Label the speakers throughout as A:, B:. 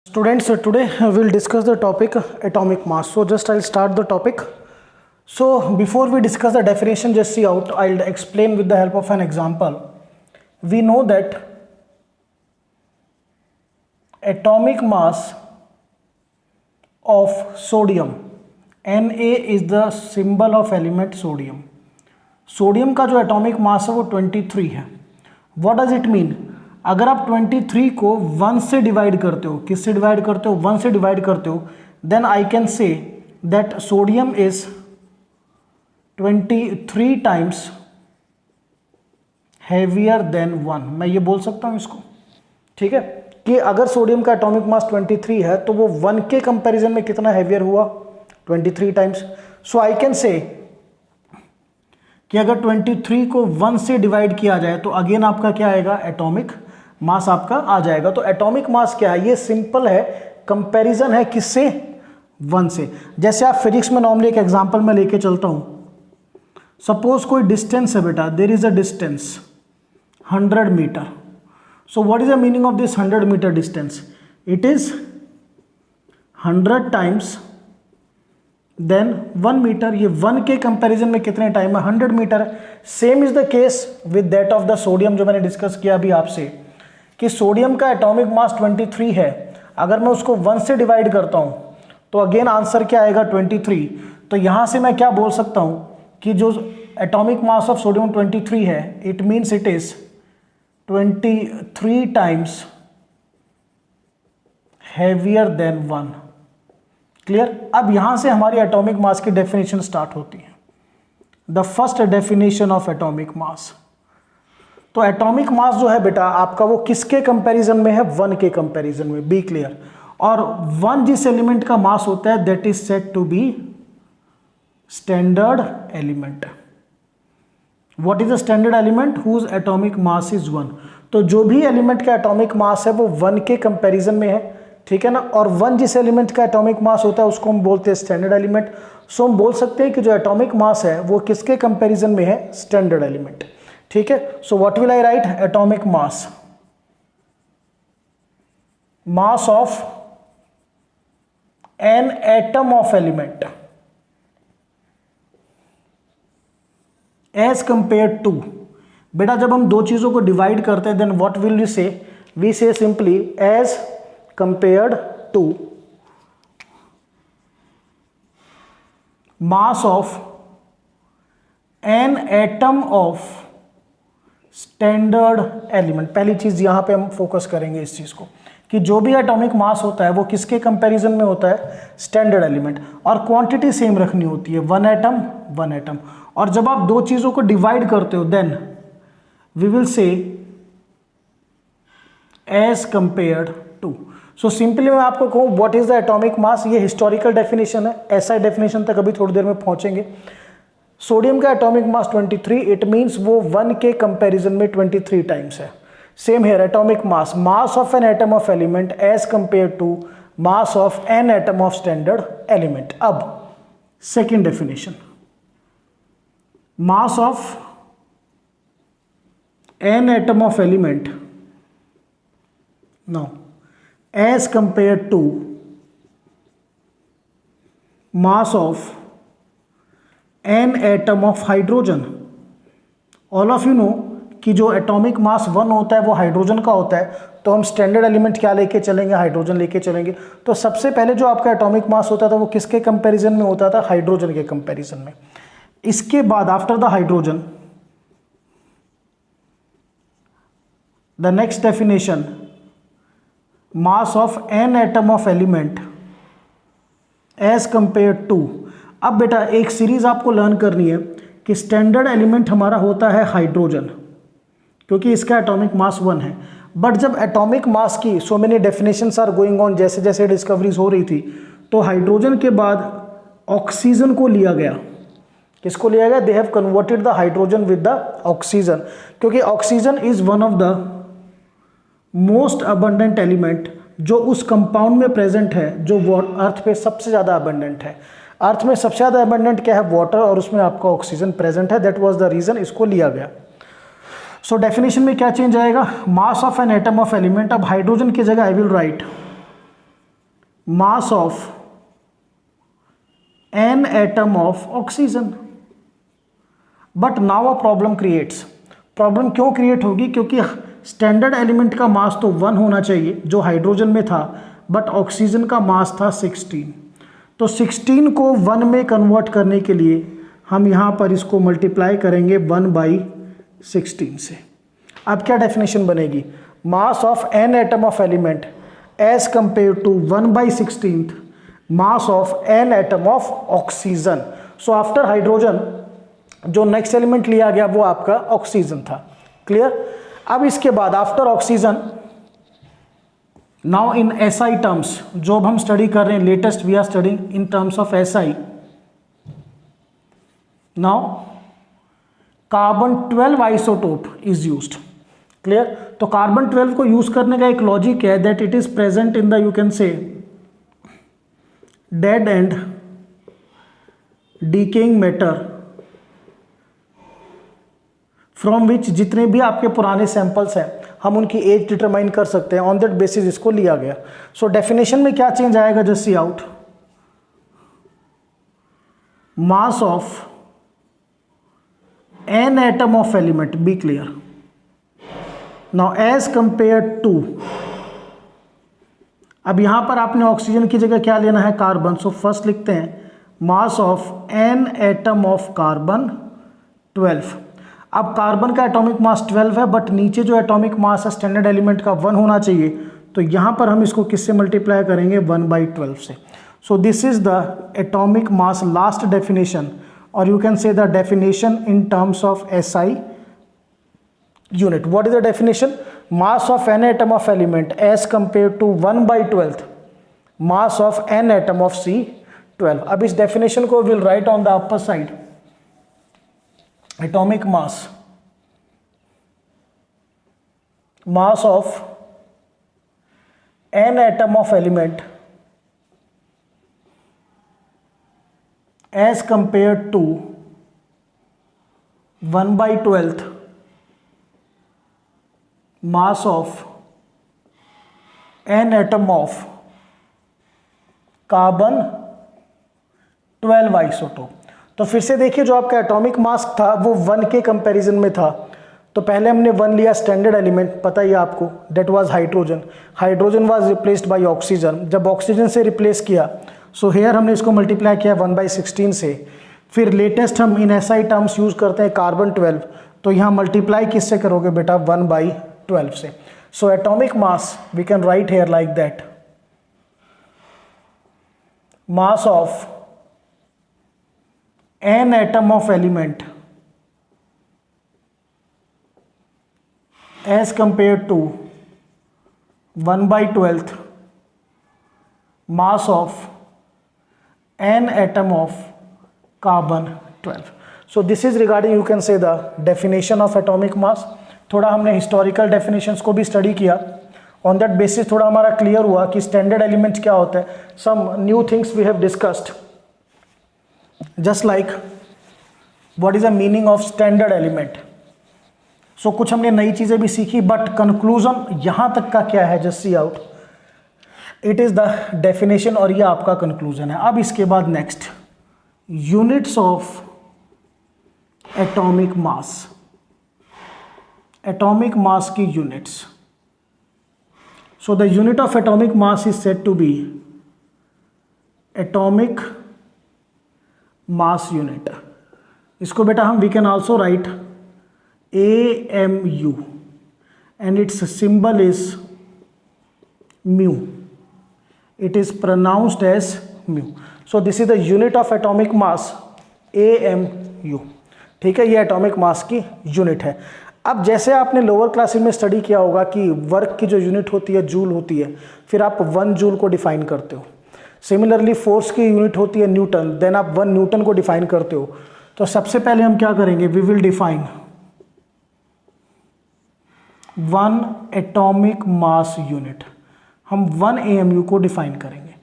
A: Students, today we'll discuss the topic atomic mass. So just I'll start the topic. So before we discuss the definition, just see out, I'll explain with the help of an example. We know that atomic mass of sodium, Na is the symbol of element sodium. Sodium का जो atomic mass है वो 23 है. What does it mean? अगर आप 23 को 1 से divide करते हो, किससे डिवाइड करते हो? 1 से डिवाइड करते हो, then I can say that sodium is 23 times heavier than 1. मैं ये बोल सकता हूँ इसको, ठीक है, कि अगर सोडियम का एटॉमिक मास 23 है तो वो 1 के कंपैरिजन में कितना हैवियर हुआ? 23 टाइम्स. सो आई कैन से कि अगर 23 को 1 से डिवाइड किया जाए तो अगेन आपका क्या आएगा? एटॉमिक मास आपका आ जाएगा. तो एटॉमिक मास क्या है? ये सिंपल है, कंपैरिजन है किससे? 1 से. जैसे आप फिजिक्स में नॉर्मली एक एग्जांपल में लेके चलता हूं. सपोज कोई डिस्टेंस है बेटा, there is a distance 100 meter. So what is the meaning of this 100 meter distance? It is 100 times than 1 meter. ये 1 के कंपैरिजन में कितने टाइम है? 100 meter. Same is the case with that of the sodium, जो मैंने discuss किया अभी आपसे, कि सोडियम का एटॉमिक मास 23 है. अगर मैं उसको 1 से डिवाइड करता हूं तो अगेन आंसर क्या आएगा? 23. तो यहां से मैं क्या बोल सकता हूं कि जो एटॉमिक मास ऑफ सोडियम 23 है, it means it is 23 times heavier than 1. Clear? अब यहां से हमारी एटॉमिक मास की डेफिनेशन स्टार्ट होती है. The first definition of atomic मास. तो एटॉमिक मास जो है बेटा आपका, वो किसके कंपैरिजन में है? 1 के कंपैरिजन में. Be clear? और 1 जिस एलिमेंट का मास होता है, that is said to be standard element. What is the standard element? Whose atomic mass is 1. तो जो भी एलिमेंट का एटॉमिक मास है वो 1 के कंपैरिजन में है, ठीक है ना. और 1 जिस एलिमेंट का एटॉमिक मास होता है उसको हम बोलते हैं स्टैंडर्ड एलिमेंट. सो हम बोल सकते हैं कि जो एटॉमिक मास है वो किसके कंपैरिजन में है? Standard element. ठीक है. So what will I write? Atomic mass, mass of an atom of element as compare to. बेटा जब हम दो चीजों को डिवाइड करते हैं, then what will we say? We say simply as compared to mass of an atom of standard element. पहली चीज यहां पे हम फोकस करेंगे इस चीज को कि जो भी एटॉमिक मास होता है वो किसके कंपैरिजन में होता है? Standard element. और क्वांटिटी सेम रखनी होती है, 1 एटम 1 एटम. और जब आप दो चीजों को डिवाइड करते हो, then we will say as compared to. So simply मैं आपको कहूँ what is the atomic mass, ये हिस्टोरिकल डेफिनेशन है. ऐसा डेफिनेशन तक अभी थोड़ी देर में पहुंचेंगे. सोडियम का एटॉमिक मास 23, इट मींस वो 1 के कंपैरिजन में 23 टाइम्स है. Same here, atomic mass, mass of an atom of element as compare to mass of an atom of standard element. अब second definition, mass of an atom of element now as compared to mass of an atom of hydrogen. All of you know कि जो atomic mass 1 होता है वो hydrogen का होता है. तो हम स्टैंडर्ड एलिमेंट क्या लेके चलेंगे? हाइड्रोजन लेके चलेंगे. तो सबसे पहले जो आपका एटॉमिक मास होता था वो किसके कंपैरिजन में होता था? हाइड्रोजन के कंपैरिजन में. इसके बाद after the hydrogen, the next definition, mass of an atom of element as compare to. अब बेटा एक सीरीज आपको लर्न करनी है कि स्टैंडर्ड एलिमेंट हमारा होता है हाइड्रोजन, क्योंकि इसका एटॉमिक मास 1 है. बट जब एटॉमिक मास की so many definitions are going on, जैसे जैसे डिस्कवरीज हो रही थी, तो हाइड्रोजन के बाद ऑक्सीजन को लिया गया. किसको लिया गया? They have converted the hydrogen with the oxygen, क्योंकि oxygen is one of the most abundant element जो उस कंपाउंड में प्रेजेंट है जो अर्थ पे सबसे ज़्यादा अबंडेंट है. अर्थ में सबसे ज़्यादा अबंडेंट क्या है? वाटर, और उसमें आपका ऑक्सीजन प्रेजेंट है. दैट वाज द रीज़न इसको लिया गया. सो डेफिनेशन में क्या चेंज आएगा? मास of an atom of element. अब हाइड्रोजन की जगह आई will right mass of an atom of oxygen. But now a problem creates. Problem क्यों क्रिएट होगी? क्योंकि स्टैंडर्ड एलिमेंट का मास तो 1 होना चाहिए जो हाइड्रोजन में था, बट ऑक्सीजन का मास था 16। तो 16 को 1 में कन्वर्ट करने के लिए हम यहाँ पर इसको मल्टीप्लाई करेंगे 1/16 से। अब क्या डेफिनेशन बनेगी? Mass of an atom of element as compare to 1/16 mass of an atom of oxygen. So after hydrogen जो नेक्स्ट एलिमेंट लिया गया वो आपका ऑक्सीजन था। क्लियर? अब इसके बाद after oxygen, now in SI terms, जो अब हम स्टडी कर रहे हैं, latest we are studying in terms of SI. Now carbon 12 isotope is used. Clear? तो कार्बन 12 को यूज करने का एक लॉजिक है that it is present in the, you can say, dead and decaying matter from which जितने भी आपके पुराने सैंपल्स हैं हम उनकी एज डिटरमाइन कर सकते हैं। ऑन दैट बेसिस इसको लिया गया। सो डेफिनेशन में क्या चेंज आएगा? Just see out, mass of an atom of element, be clear. Now as compare to, अब यहां पर आपने ऑक्सीजन की जगह क्या लेना है? कार्बन। सो फर्स्ट लिखते हैं मास of an atom of carbon 12। अब कार्बन का एटॉमिक मास 12 है, बट नीचे जो एटॉमिक मास है स्टैंडर्ड एलिमेंट का 1 होना चाहिए, तो यहां पर हम इसको किससे मल्टीप्लाई करेंगे? 1/12 से। So this is the atomic mass last definition, और you can say the definition in terms of SI unit. What is the definition? Mass of n atom of element as compared to 1/12 mass of n atom of C12. अब इस definition को we'll write on the upper side. Atomic mass of n atom of element as compared to 1/12 mass of n atom of carbon 12 isotope. तो फिर से देखिए, जो आपका atomic mass था वो 1 के कंपैरिजन में था। तो पहले हमने 1 लिया स्टैंडर्ड एलिमेंट, पता ही आपको, that was hydrogen. Hydrogen was replaced by oxygen. जब ऑक्सीजन से रिप्लेस किया, सो हेयर हमने इसको मल्टीप्लाई किया 1/16 से। फिर लेटेस्ट हम इन एसआई टर्म्स यूज करते हैं कार्बन 12, तो यहाँ मल्टीप्लाई किससे करोगे बेटा? 1/12 से। So atomic mass we can write here like that, mass of an atom of element as compare to 1/12 mass of an atom of carbon 12. So this is regarding, you can say, the definition of atomic mass. थोड़ा हमने historical definitions को भी study किया। On that basis थोड़ा हमारा clear हुआ कि standard elements क्या होते हैं। Some new things we have discussed, just like what is the meaning of standard element. So कुछ हमने नई चीज़ें भी सीखी, बट कंक्लूजन यहाँ तक का क्या है? Just see out, it is the definition, और ये आपका कंक्लूजन है। अब इसके बाद next, units of atomic mass. Atomic mass की units. So the unit of atomic mass is said to be atomic mass unit. इसको बेटा हम we can also write AMU and its symbol is mu. It is pronounced as mu. So this is the unit of atomic mass, AMU. ठीक है, ये atomic mass की unit है। अब जैसे आपने लोअर क्लासेस में स्टडी किया होगा कि वर्क की जो यूनिट होती है जूल होती है, फिर आप 1 जूल को डिफाइन करते हो। सिमिलरली फोर्स की यूनिट होती है न्यूटन, देन आप 1 न्यूटन को डिफाइन करते हो। तो सबसे पहले हम क्या करेंगे? We will define 1 atomic mass unit. हम 1 AMU को डिफाइन करेंगे।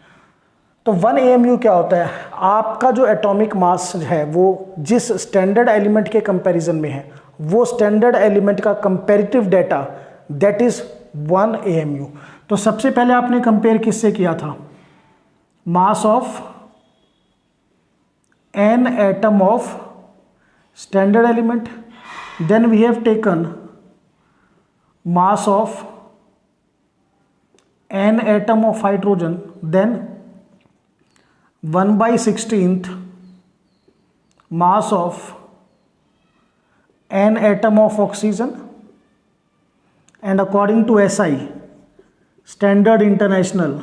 A: तो 1 AMU क्या होता है? आपका जो एटॉमिक मास है वो जिस स्टैंडर्ड एलिमेंट के कंपैरिजन में है, वो स्टैंडर्ड एलिमेंट का comparative data, that is 1 AMU। तो सबसे पहले आपने कंपेयर किससे किया था? mass of n atom of standard element. Then we have taken mass of n atom of hydrogen, then 1/16th mass of n atom of oxygen, and according to SI Standard International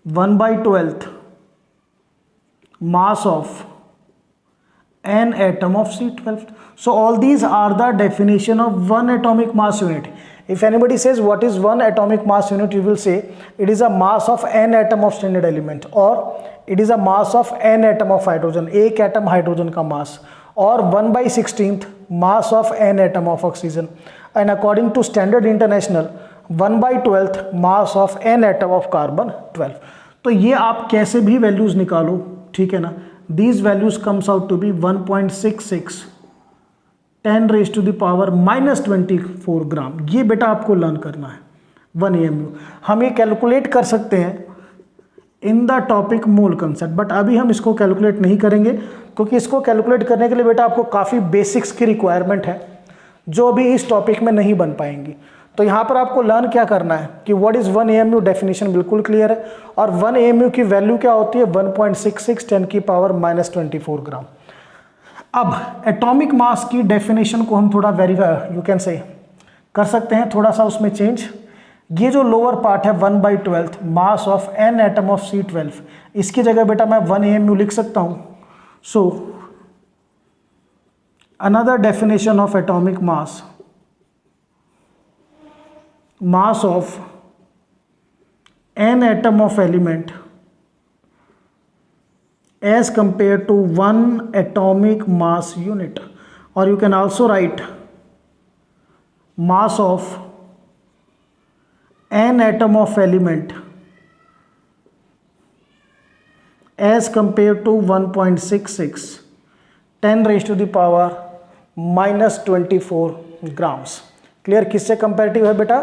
A: 1/12th mass of n atom of C12. So all these are the definition of one atomic mass unit. If anybody says what is one atomic mass unit, you will say it is a mass of n atom of standard element, or it is a mass of n atom of hydrogen, एक atom hydrogen का मास, और 1/16th mass of n atom of oxygen, and according to Standard International 1/12th mass of n atom of carbon 12. तो ये आप कैसे भी values निकालो, ठीक है ना. These values comes out to be 1.66 10⁻⁻24 ग्राम. ये बेटा आपको लर्न करना है 1 AMU. हम ये कैलकुलेट कर सकते हैं in the topic mole concept, but अभी हम इसको कैलकुलेट नहीं करेंगे, क्योंकि इसको कैलकुलेट करने के लिए बेटा आपको काफ़ी बेसिक्स की रिक्वायरमेंट है जो अभी इस टॉपिक में नहीं बन पाएंगी. तो यहाँ पर आपको लर्न क्या करना है कि व्हाट इज़ 1 AMU, डेफिनेशन बिल्कुल क्लियर है, और 1 AMU की वैल्यू क्या होती है 1.66 10⁻⁻24 ग्राम. अब एटॉमिक मास की डेफिनेशन को हम थोड़ा वेरीफाई यू कैन से कर सकते हैं, थोड़ा सा उसमें चेंज. ये जो लोअर पार्ट है 1/12th mass of n atom of C12, इसकी जगह बेटा मैं 1 AMU लिख सकता हूँ. So another definition of atomic mass, mass of n atom of element as compared to 1 atomic mass unit, or you can also write mass of n atom of element as compared to 1.66 10⁻⁻24 grams. Clear? किससे comparative है बेटा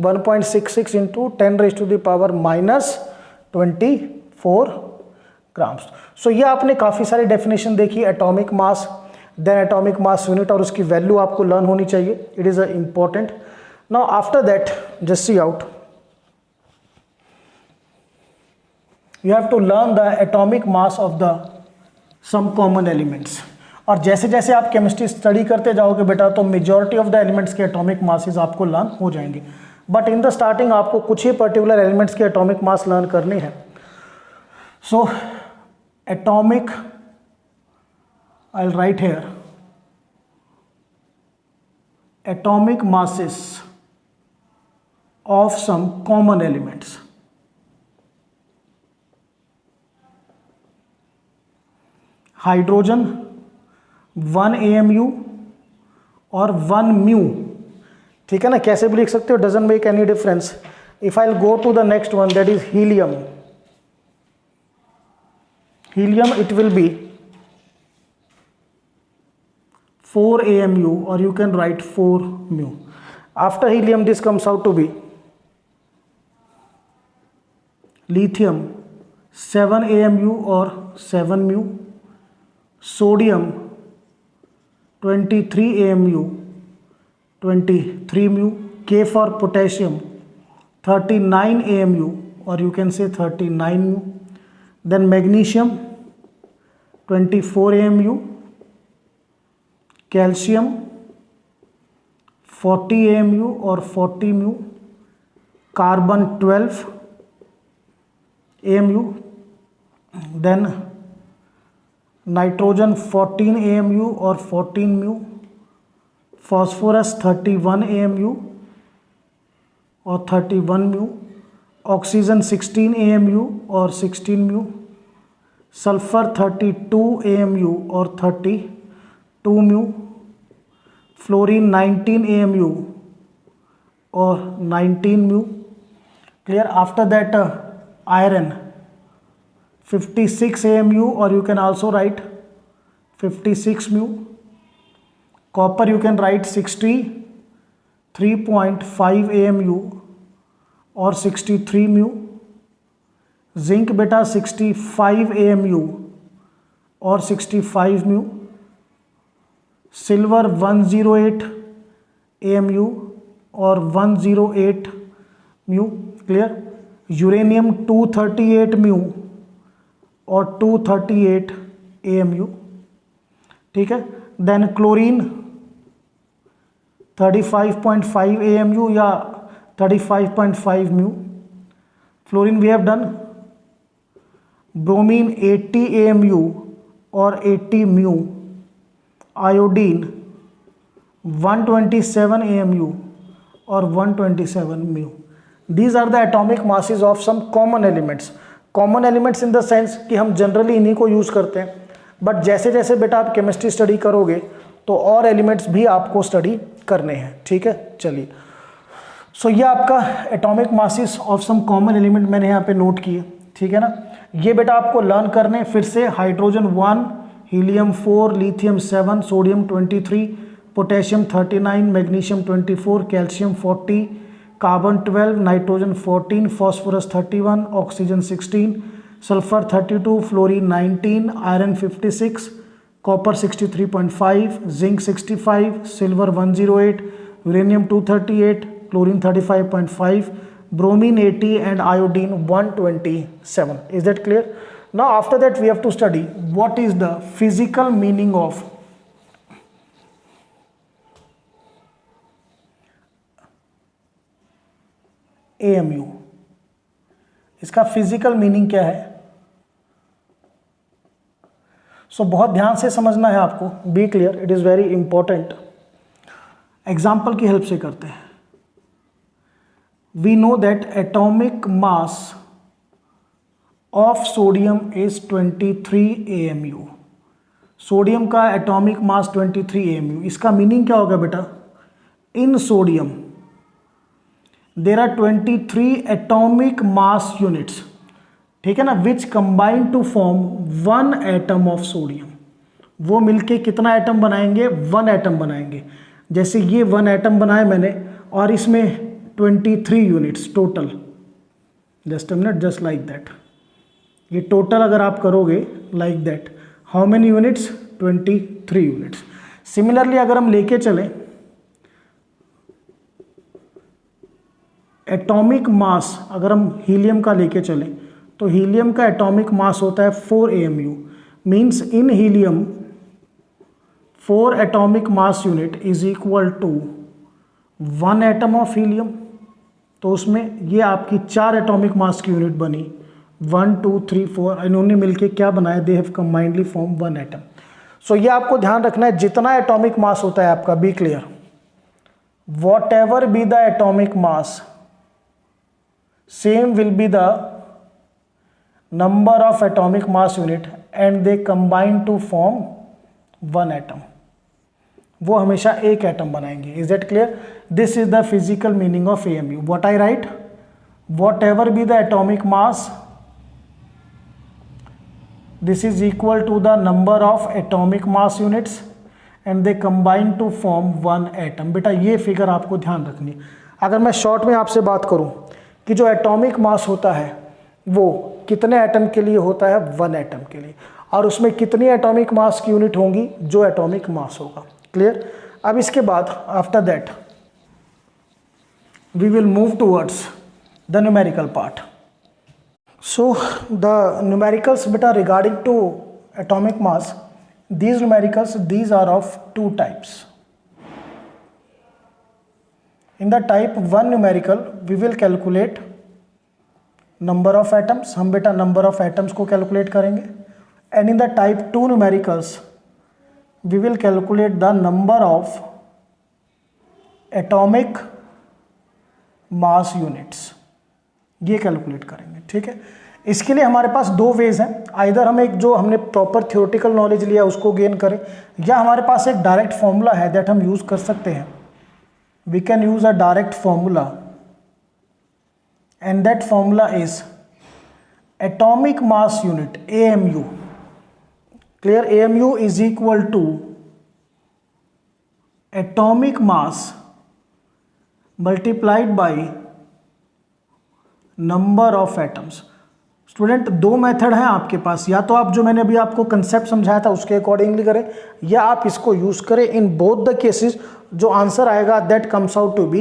A: 1.66 into 10⁻⁻24 grams. सो ये आपने काफ़ी सारी definition देखी atomic mass, then atomic mass unit, और उसकी वैल्यू आपको लर्न होनी चाहिए. It is a important. Now after that just see out, you have to learn the atomic mass of the some common elements. और जैसे जैसे आप केमिस्ट्री स्टडी करते जाओगे बेटा, तो मेजॉरिटी ऑफ द एलिमेंट्स के एटॉमिक मासेस आपको लर्न हो जाएंगे. बट इन द स्टार्टिंग आपको कुछ ही पर्टिकुलर एलिमेंट्स के एटॉमिक मास लर्न करने हैं. So atomic, I will write here atomic masses of some common elements. Hydrogen 1 AMU और 1 म्यू, ठीक है ना, कैसे भी लिख सकते हो, doesn't make any difference. If I will go to the next one, that is helium. Helium it will be 4 AMU, or you can write 4 mu. After helium this comes out to be lithium 7 AMU or 7 mu. Sodium 23 AMU 23 mu. K for potassium 39 AMU, or you can say 39 mu. Then magnesium 24 AMU. Calcium 40 AMU or 40 mu. Carbon 12 AMU. Then nitrogen 14 AMU or 14 mu. Phosphorus 31 AMU or 31 mu. Oxygen 16 AMU or 16 mu. Sulfur 32 AMU or 32 mu. Fluorine 19 AMU or 19 mu. Clear? After that iron 56 AMU, or you can also write 56 mu. Copper you can write 63.5 AMU or 63 mu. Zinc बेटा 65 AMU और 65 mu, silver 108 AMU और 108 mu, clear. Uranium 238 mu और 238 AMU, ठीक है। Than chlorine 35.5 AMU या 35.5 म्यू, fluorine we have done. Bromine 80 AMU और 80 mu, iodine 127 AMU और 127 mu. These are the atomic masses of some common elements. Common elements in the sense कि हम generally इन्हीं को यूज़ करते हैं, बट जैसे जैसे बेटा आप केमिस्ट्री स्टडी करोगे तो और एलिमेंट्स भी आपको स्टडी करने हैं, ठीक है। चलिए, सो ये आपका atomic masses of some common element मैंने यहाँ पे नोट किए, ठीक है ना। ये बेटा आपको लर्न करने फिर से hydrogen 1, helium 4, lithium 7, sodium 23, potassium 39, magnesium 24, calcium 40, carbon 12, nitrogen 14, phosphorus 31, oxygen 16, sulphur 32, fluorine 19, iron 56, copper 63.5, zinc 65, silver 108, uranium 238, chlorine 35.5, bromine 80 and iodine 127. Is that clear? Now after that we have to study what is the physical meaning of AMU. इसका physical meaning क्या है? So बहुत ध्यान से समझना है आपको, be clear, it is very important. Example की हेल्प से करते हैं। We know that atomic mass of sodium is 23 AMU. Sodium का एटॉमिक मास 23 AMU। इसका मीनिंग क्या होगा बेटा? In sodium there are 23 atomic mass units, ठीक है ना, which combine to form 1 atom of sodium. वो मिलके कितना एटम बनाएंगे? 1 एटम बनाएंगे। जैसे ये 1 एटम बनाए मैंने और इसमें 23 units total, just a minute, just like that. ये टोटल अगर आप करोगे like that, how many units? 23 units. Similarly अगर हम लेके चलें एटॉमिक मास, अगर हम हीलियम का लेके चलें तो हीलियम का एटॉमिक मास होता है 4 AMU। Means in helium 4 atomic mass unit is equal to 1 atom of helium. तो उसमें ये आपकी 4 एटॉमिक मास की यूनिट बनी, 1 2 3 4, इन्होंने मिलके क्या बनाया? They have combinedly form 1 atom. So ये आपको ध्यान रखना है, जितना एटॉमिक मास होता है आपका, be clear, whatever be the atomic mass, same will be the number of atomic mass unit and they combine to form 1 atom. वो हमेशा एक एटम बनाएंगे। Is that clear? This is the physical meaning of AMU। What I write? Whatever be the atomic mass, this is equal to the number of atomic mass units and they combine to form 1 atom. बेटा ये figure आपको ध्यान रखनी है। अगर मैं short में आपसे बात करूं कि जो एटॉमिक मास होता है वो कितने एटम के लिए होता है? 1 एटम के लिए। और उसमें कितनी एटॉमिक मास की यूनिट होंगी? जो एटॉमिक मास होगा। क्लियर? अब इसके बाद after that we will move towards the numerical part. So the numericals बेटा regarding to atomic mass, these numericals, these are of 2 types. In the type 1 numerical we will calculate number of atoms, हम बेटा number of atoms को calculate करेंगे, and in the type 2 numericals we will calculate the number of atomic mass units, ये calculate करेंगे, ठीक है। इसके लिए हमारे पास 2 वेज हैं, आइदर हम एक जो हमने प्रॉपर थियोरेटिकल नॉलेज लिया उसको गेन करें, या हमारे पास एक डायरेक्ट फॉर्मूला है दैट हम यूज कर सकते हैं। We can use a direct formula and that formula is atomic mass unit AMU। Clear? AMU is equal to atomic mass multiplied by number of atoms. Student दो method हैं आपके पास, या तो आप जो मैंने अभी आपको कंसेप्ट समझाया था उसके अकॉर्डिंगली करें, या आप इसको यूज करें। इन बोथ द केसेस जो आंसर आएगा that comes out to be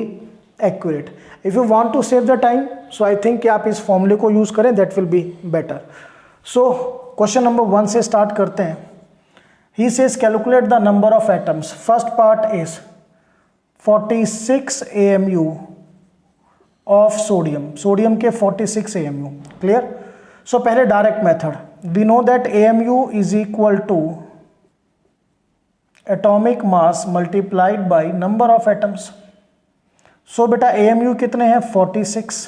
A: accurate. If you want to save the time, so I think कि आप इस फॉर्मूले को यूज करें, that will be better. So question number 1 से स्टार्ट करते हैं। He says calculate the number of atoms. First part is 46 AMU of sodium, sodium के 46 AMU। क्लियर? सो पहले direct method, we know that AMU is equal to atomic mass multiplied by number of atoms. So बेटा AMU कितने हैं? 46,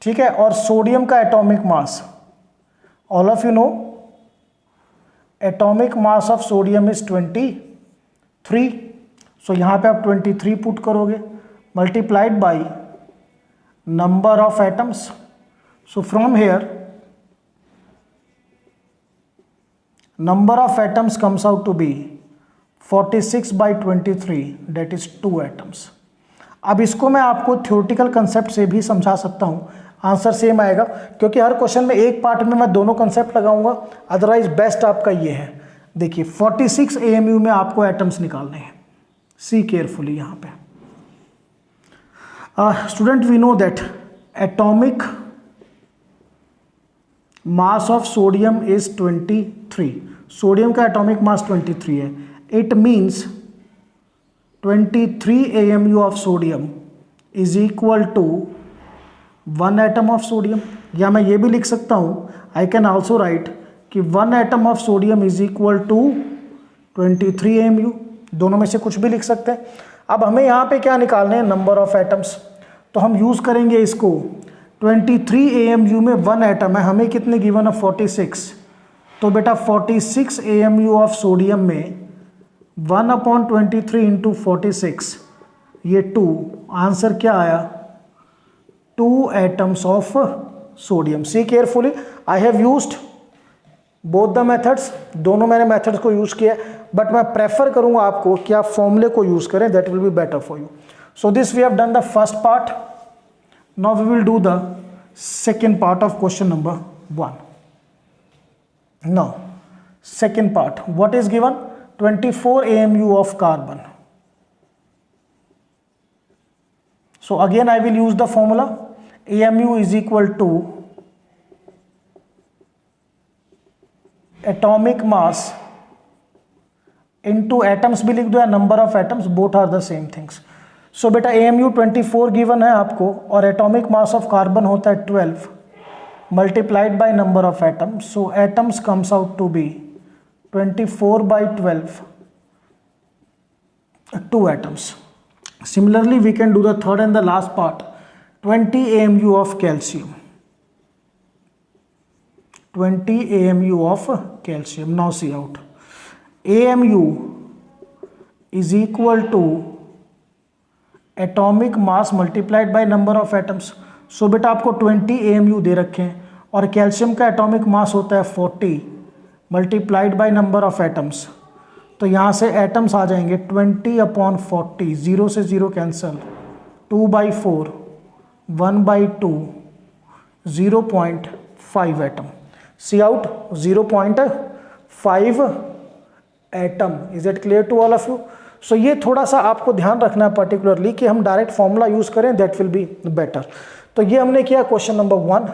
A: ठीक है। और sodium का atomic mass, all of you know atomic mass of sodium is 23। सो यहां पे आप 23 पुट करोगे, multiplied by number of atoms. So from here number of atoms comes out to be 46 by 23, that is 2 atoms। अब इसको मैं आपको theoretical concept से भी समझा सकता हूं, आंसर सेम आएगा, क्योंकि हर क्वेश्चन में एक पार्ट में मैं दोनों कंसेप्ट लगाऊंगा। अदरवाइज बेस्ट आपका ये है, देखिए 46 AMU में आपको एटम्स निकालने हैं। सी केयरफुली यहाँ पे student, we know that atomic mass of sodium is 23। Sodium का एटॉमिक मास 23 है। It means 23 AMU of sodium is equal to 1 atom of sodium. या मैं ये भी लिख सकता हूँ, आई कैन ऑल्सो राइट कि 1 atom of sodium is equal to 23 AMU। दोनों में से कुछ भी लिख सकते हैं। अब हमें यहाँ पे क्या निकालने हैं? Number of atoms. तो हम यूज़ करेंगे इसको, 23 AMU में 1 एटम है, हमें कितने गिवन है? 46। तो बेटा 46 AMU ऑफ सोडियम में 1/23 इंटू 46, ये 2, आंसर क्या आया? 2 atoms of sodium. See carefully, I have used both the methods, दोनों मैंने मेथड्स को यूज किया, बट मैं प्रेफर करूंगा आपको कि आप फॉर्मूले को यूज करें, that will be better for you. So this we have done the first part. Now we will do the second part of question number 1. Now second part, what is given? 24 AMU of carbon. So again I will use the formula, AMU is equal to atomic mass into atoms भी लिख दो या number of atoms, both are the same things। सो बेटा AMU 24 given है आपको, और atomic mass of carbon होता है 12 multiplied by number of atoms. So atoms comes out to be 24 by 12, 2 atoms। Similarly we can do the third and the last part, 20 AMU of calcium, 20 AMU of calcium। Now see out, AMU is equal to atomic mass multiplied by number of atoms. So बेटा आपको 20 AMU दे रखे हैं, और calcium का atomic mass होता है 40 multiplied by number of atoms. तो यहाँ से एटम्स आ जाएंगे 20/40, 0 से 0 cancel, 2/4, 1/2, 0.5 atom. See out, 0.5 atom. Is it clear to all of you? So ये थोड़ा सा आपको ध्यान रखना है पर्टिकुलरली कि हम डायरेक्ट फॉर्मूला यूज करें, दैट विल बी बेटर। तो ये हमने किया question number 1।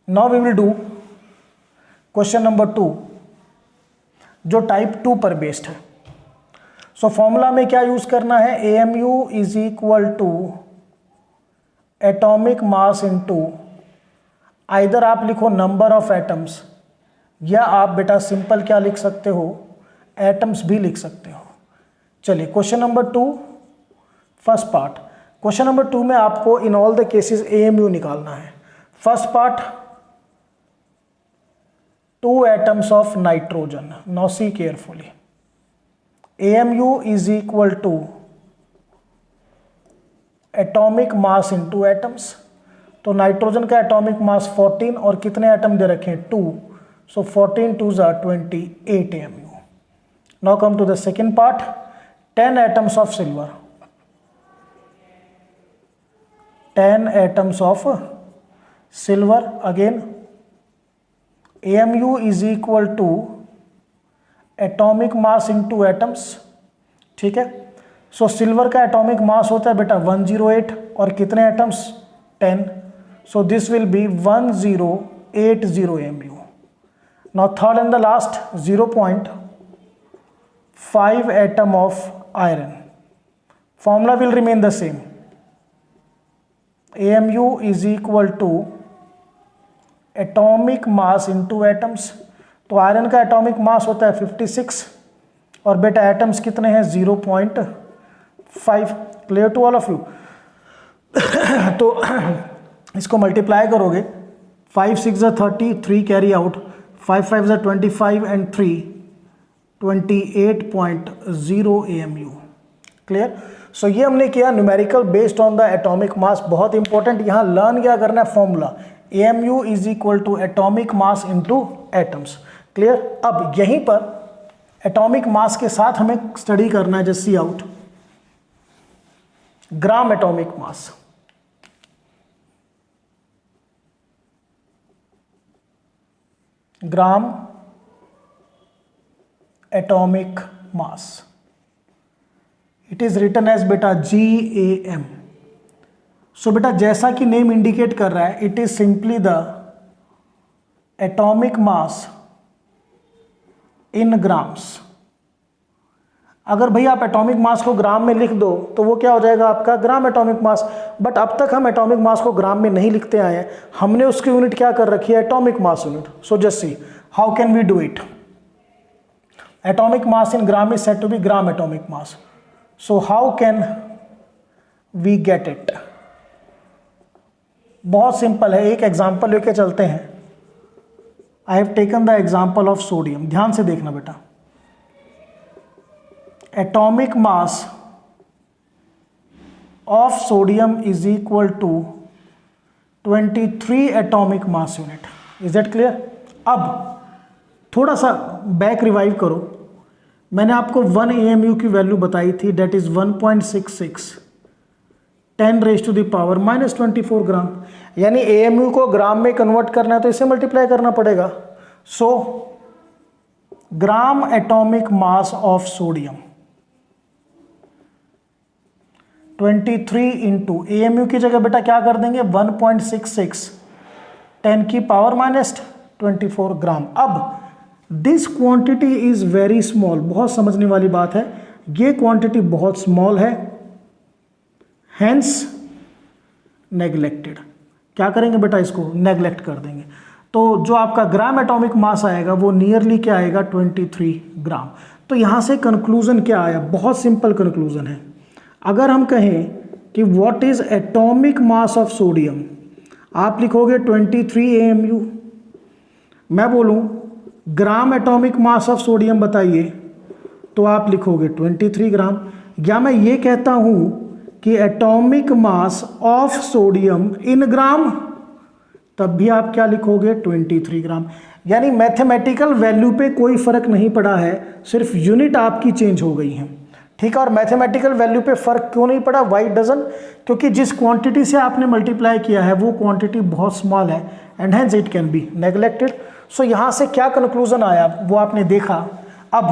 A: Now we will do question number 2, जो टाइप 2 पर बेस्ड है। सो फॉर्मूला में क्या यूज करना है? AMU is equal to atomic mass into, either आप लिखो नंबर ऑफ एटम्स, या आप बेटा सिंपल क्या लिख सकते हो? एटम्स भी लिख सकते हो। चलिए question number 2 first part. Question number 2 में आपको in all the cases AMU निकालना है। First part, 2 atoms of nitrogen. Now see carefully, AMU is equal to atomic mass into atoms. तो नाइट्रोजन का एटॉमिक मास 14, और कितने एटम दे रखे हैं? 2। So 14 2s are 28 AMU। Now come to the second part, 10 atoms of silver, 10 atoms of silver again AMU is equal to atomic mass into atoms, ठीक है। सो silver का एटॉमिक मास होता है बेटा 108 और कितने atoms 10, so this will be 1080 AMU। Now third and the last 0.5 atom of iron, formula will remain the same, AMU is equal to atomic mass into atoms. तो iron का atomic mass होता है 56 और बेटा एटम्स कितने हैं 0.5। Clear to all of you. तो इसको मल्टीप्लाई करोगे 5 6 30, 3 carry out, 5 5 25 and 3 28.0 AMU। Clear. So ये हमने किया numerical based on the atomic mass. बहुत इंपॉर्टेंट, यहाँ लर्न क्या करना है formula, AMU is equal to atomic mass into atoms. Clear. अब यहीं पर एटॉमिक मास के साथ हमें स्टडी करना है, just see out gram atomic mass. Gram atomic mass, it is written as बेटा GAM। सो बेटा जैसा कि नेम इंडिकेट कर रहा है, it is simply the atomic mass in grams. अगर भाई आप एटॉमिक मास को ग्राम में लिख दो तो वो क्या हो जाएगा आपका ग्राम एटॉमिक मास। बट अब तक हम एटॉमिक मास को ग्राम में नहीं लिखते आए हैं, हमने उसकी यूनिट क्या कर रखी है atomic mass unit. So just see how can we do it. Atomic mass in gram is said to be gram atomic mass. So how can we get it. बहुत सिंपल है, एक एग्जांपल लेके चलते हैं। I have taken the example of sodium. ध्यान से देखना बेटा, atomic mass of sodium is equal to 23 atomic mass unit. Is that clear. अब थोड़ा सा बैक रिवाइव करो, मैंने आपको 1 AMU की वैल्यू बताई थी, डेट इज 1.66 10⁻⁻24 ग्राम। यानी AMU को ग्राम में कन्वर्ट करना है तो इसे मल्टीप्लाई करना पड़ेगा। So gram atomic mass of sodium 23 into AMU की जगह बेटा क्या कर देंगे 1.66 10⁻⁻24 ग्राम। अब this quantity is very small, बहुत समझने वाली बात है, ये क्वांटिटी बहुत स्मॉल है, हैंस नेग्लेक्टेड। क्या करेंगे बेटा इसको नेग्लेक्ट कर देंगे। तो जो आपका ग्राम एटॉमिक मास आएगा वो नियरली क्या आएगा 23 ग्राम। तो यहाँ से कंक्लूजन क्या आया, बहुत सिंपल कंक्लूजन है। अगर हम कहें कि what is atomic mass of sodium, आप लिखोगे 23 AMU। मैं बोलूँ ग्राम एटॉमिक मास ऑफ सोडियम बताइए तो आप लिखोगे 23 ग्राम। या मैं ये कहता हूँ कि atomic mass of sodium in gram, तब भी आप क्या लिखोगे 23 ग्राम। यानी मैथमेटिकल वैल्यू पे कोई फर्क नहीं पड़ा है, सिर्फ यूनिट आपकी चेंज हो गई है। ठीक है। और मैथमेटिकल वैल्यू पे फर्क क्यों नहीं पड़ा, वाई डजन, क्योंकि जिस क्वांटिटी से आपने मल्टीप्लाई किया है वो क्वांटिटी बहुत स्मॉल है and hence it can be neglected. So यहाँ से क्या कंक्लूजन आया वो आपने देखा। अब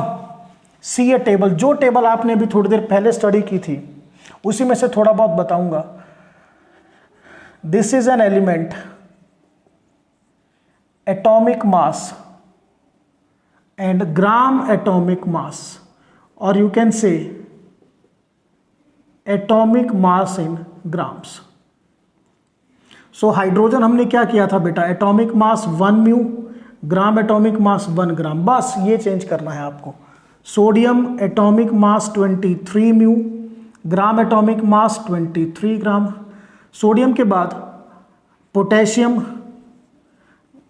A: सी ए टेबल, जो टेबल आपने अभी थोड़ी देर पहले स्टडी की थी उसी में से थोड़ा बहुत बताऊंगा। This is an element atomic mass and gram atomic mass, और you can say atomic mass in grams. So hydrogen हमने क्या किया था बेटा, atomic mass 1 mu, gram atomic mass 1 gram, बस ये चेंज करना है आपको। Sodium atomic mass 23 mu, gram atomic mass 23 gram. Sodium के बाद potassium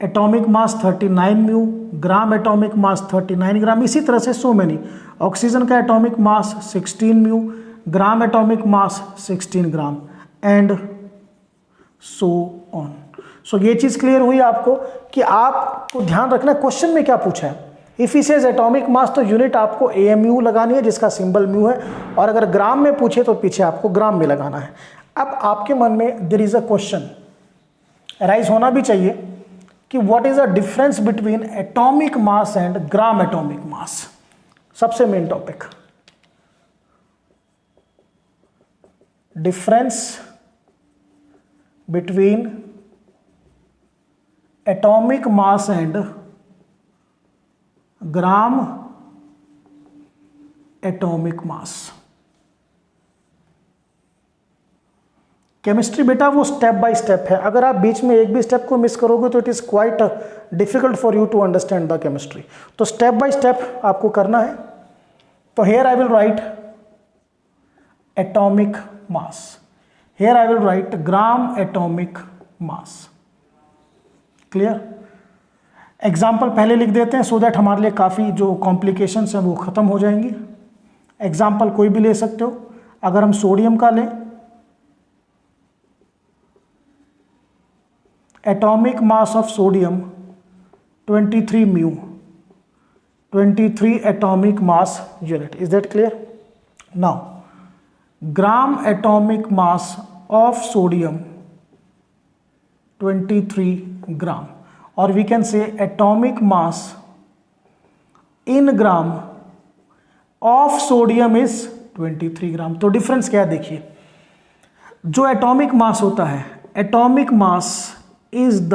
A: atomic mass 39 mu, gram atomic mass 39 gram. इसी तरह से सो मैनी। ऑक्सीजन का atomic mass 16 mu, gram atomic mass 16 gram and so on. So ये चीज़ क्लियर हुई आपको कि आपको ध्यान रखना क्वेश्चन में क्या पूछा है। If he says atomic mass तो यूनिट आपको AMU लगानी है जिसका सिंबल म्यू है, और अगर ग्राम में पूछे तो पीछे आपको ग्राम में लगाना है। अब आपके मन में there is a question, rise होना भी चाहिए कि what is the difference between atomic mass and gram atomic mass, सबसे main topic, difference between atomic mass and gram atomic mass. Chemistry बेटा वो स्टेप बाय स्टेप है, अगर आप बीच में एक भी स्टेप को मिस करोगे तो it is quite difficult for you to understand the chemistry. तो स्टेप बाय स्टेप आपको करना है। तो here I will write atomic mass, here I will write gram atomic mass. Clear? Example पहले लिख देते हैं सो दैट हमारे लिए काफ़ी जो कॉम्प्लिकेशंस हैं वो ख़त्म हो जाएंगी। एग्जाम्पल कोई भी ले सकते हो। अगर हम सोडियम का लें, atomic mass of sodium 23 mu, 23 atomic mass unit. Is that clear? Now gram atomic mass of sodium 23 gram, और we can say atomic mass in gram of sodium is 23 gram. तो डिफरेंस क्या है देखिए, जो atomic mass होता है, atomic mass is the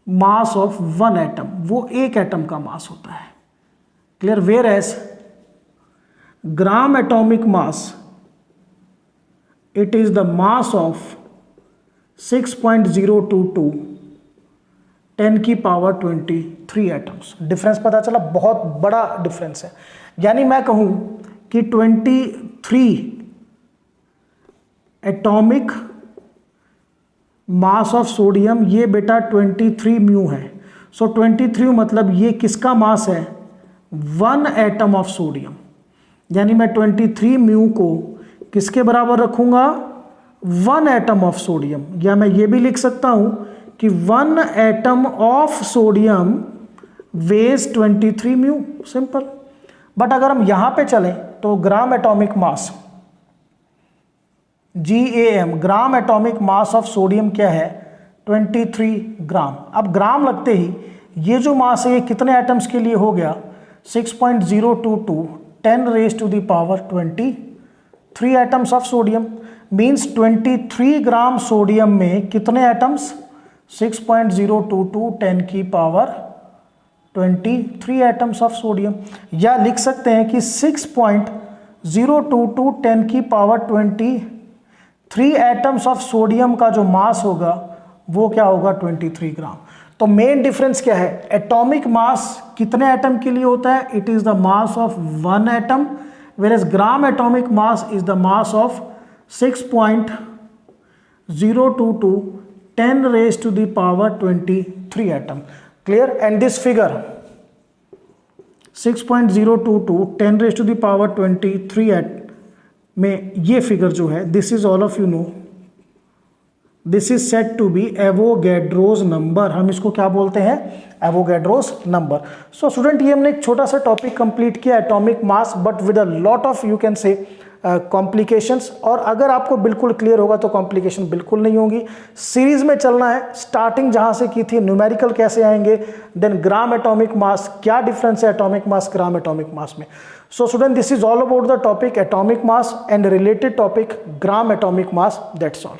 A: mass of one atom, वो एक एटम का मास होता है। Clear? Whereas gram atomic mass, it is the mass of 6.022 10 की पावर 23 एटम्स। डिफरेंस पता चला? बहुत बड़ा डिफरेंस है। यानी मैं कहूं कि 23 एटॉमिक मास ऑफ सोडियम, ये बेटा 23 म्यू है। सो 23 मतलब ये किसका मास है? One atom of sodium. यानी मैं 23 म्यू को किसके बराबर रखूंगा? One atom of sodium. या मैं ये भी लिख सकता हूं कि one atom of sodium weighs 23 mu. Simple. But अगर हम यहां पे चलें तो gram atomic mass, GAM, gram atomic mass of sodium क्या है? 23 ग्राम। अब ग्राम लगते ही ये जो मास है ये कितने एटम्स के लिए हो गया? 6.022 10 raise to the power 23 atoms of sodium. Means 23 gram sodium में कितने एटम्स? 6.022 10 की पावर 23 एटम्स ऑफ सोडियम। या लिख सकते हैं कि 6.022 10 की पावर 23 एटम्स ऑफ सोडियम का जो मास होगा वो क्या होगा? 23 ग्राम। तो मेन डिफरेंस क्या है? एटॉमिक मास कितने एटम के लिए होता है? It is the mass of one atom, whereas gram atomic mass is the mass of 6.022 10 raised to the power 23 atom. Clear? And this figure 6.022 10 raised to the power 23 में ये figure जो है, this is all of you know, this is said to be Avogadro's number. हम इसको क्या बोलते हैं? Avogadro's number. So student, ये हमने एक छोटा सा टॉपिक कंप्लीट किया, atomic mass, but with a lot of you can से कॉम्प्लिकेशंस। और अगर आपको बिल्कुल क्लियर होगा तो कॉम्प्लिकेशन बिल्कुल नहीं होंगी। सीरीज में चलना है, स्टार्टिंग जहां से की थी, न्यूमेरिकल कैसे आएंगे, देन ग्राम एटॉमिक मास, क्या डिफरेंस है एटॉमिक मास ग्राम एटॉमिक मास में। So student, this is all about the topic atomic mass and related topic gram atomic mass. That's all.